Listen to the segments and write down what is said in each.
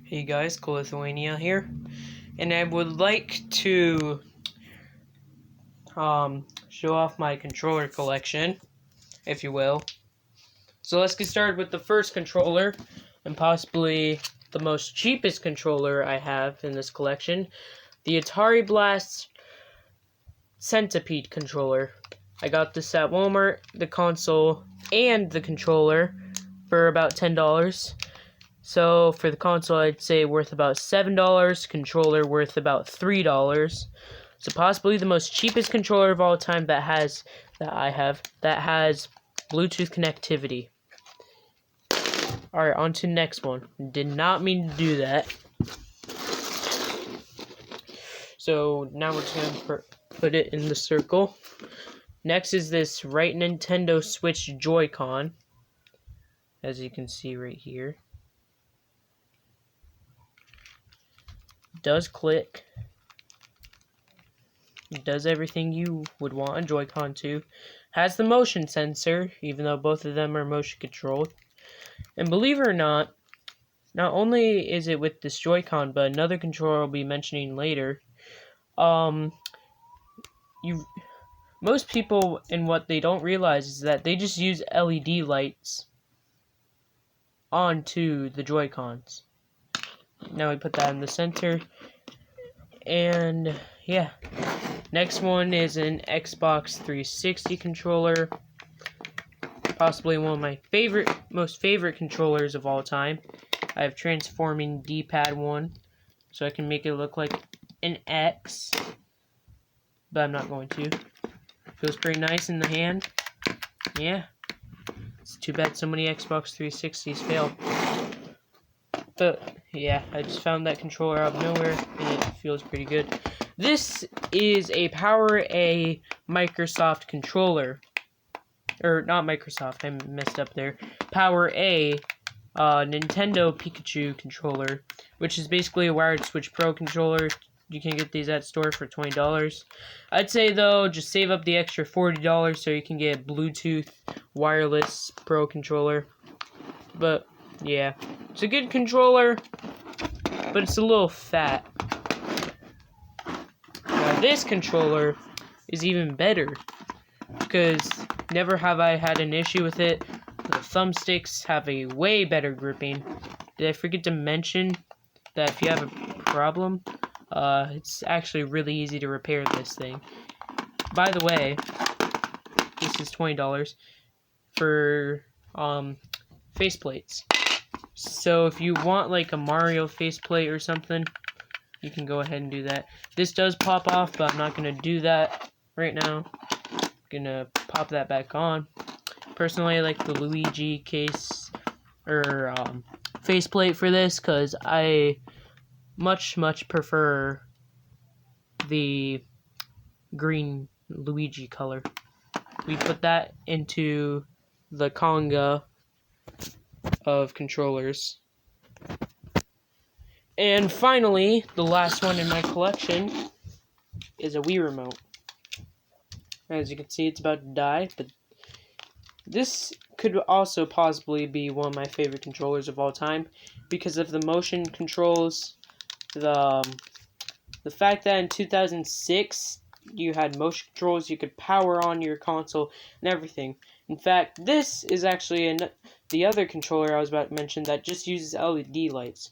Hey guys, Lithuania here, and I would like to show off my controller collection, if you will. So let's get started with the first controller, and possibly the most cheapest controller I have in this collection, the Atari Blast Centipede controller. I got this at Walmart, the console and the controller, for about $10. So for the console, I'd say worth about $7, controller worth about $3. So possibly the most cheapest controller of all time that has Bluetooth connectivity. Alright, on to the next one. Did not mean to do that. So now we're just gonna put it in the circle. Next is this right Nintendo Switch Joy-Con, as you can see right here. Does click. It does everything you would want a Joy-Con to. Has the motion sensor, even though both of them are motion controlled. And believe it or not only is it with this Joy-Con, but another controller I'll be mentioning later. Most people, and what they don't realize is that they just use LED lights onto the Joy-Cons. Now we put that in the center, and yeah. Next one is an Xbox 360 controller, possibly one of my most favorite controllers of all time. I have transforming D-pad one, so I can make it look like an X, but I'm not going to. Feels pretty nice in the hand. Yeah. It's too bad so many Xbox 360s fail. But yeah, I just found that controller out of nowhere, and it feels pretty good. This is a kayla.a Microsoft controller. Or not Microsoft, I messed up there. kayla.a Nintendo Pikachu controller, which is basically a wired Switch Pro controller. You can get these at store for $20. I'd say though, just save up the extra $40 so you can get a Bluetooth wireless Pro controller. But yeah, it's a good controller, but it's a little fat. Now this controller is even better, because never have I had an issue with it. The thumbsticks have a way better gripping. Did I forget to mention that if you have a problem, it's actually really easy to repair this thing. By the way, this is $20 for faceplates. So if you want like a Mario faceplate or something, you can go ahead and do that. This does pop off, but I'm not gonna do that right now. I'm gonna pop that back on. Personally, I like the Luigi case or faceplate for this, because I much prefer the green Luigi color. We put that into the conga of controllers. And finally, the last one in my collection is a Wii remote. As you can see, it's about to die, but this could also possibly be one of my favorite controllers of all time because of the motion controls, the fact that in 2006 you had motion controls, you could power on your console and everything. In fact, this is actually the other controller I was about to mention that just uses LED lights.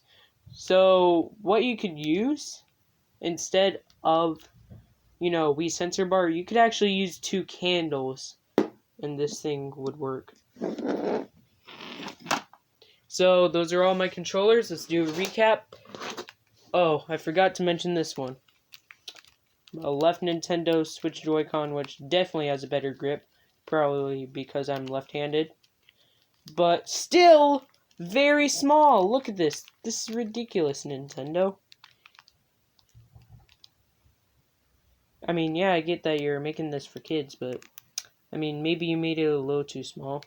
So what you could use instead of, Wii sensor bar, you could actually use 2 candles, and this thing would work. So those are all my controllers. Let's do a recap. Oh, I forgot to mention this one. A left Nintendo Switch Joy-Con, which definitely has a better grip, probably because I'm left-handed. But still very small. Look at this. This is ridiculous, Nintendo. I mean, yeah, I get that you're making this for kids, but I mean, maybe you made it a little too small.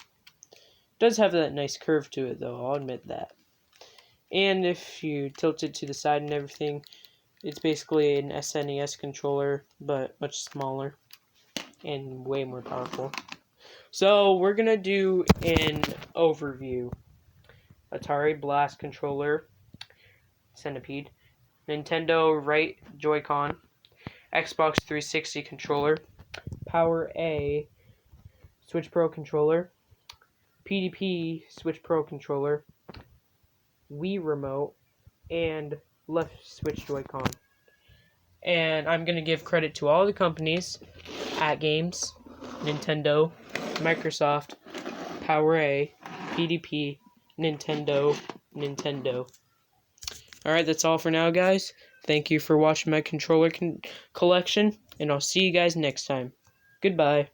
It does have that nice curve to it, though, I'll admit that. And if you tilt it to the side and everything, it's basically an SNES controller, but much smaller and way more powerful. So we're gonna do an overview. Atari Blast controller. centipede, Nintendo right Joy-Con, Xbox 360 controller, Power A Switch Pro controller, PDP Switch Pro controller, Wii remote, and left Switch Joy-Con. And I'm going to give credit to all the companies at Games, Nintendo, Microsoft, Power A, PDP, Nintendo. Alright, that's all for now, guys. Thank you for watching my controller collection, and I'll see you guys next time. Goodbye.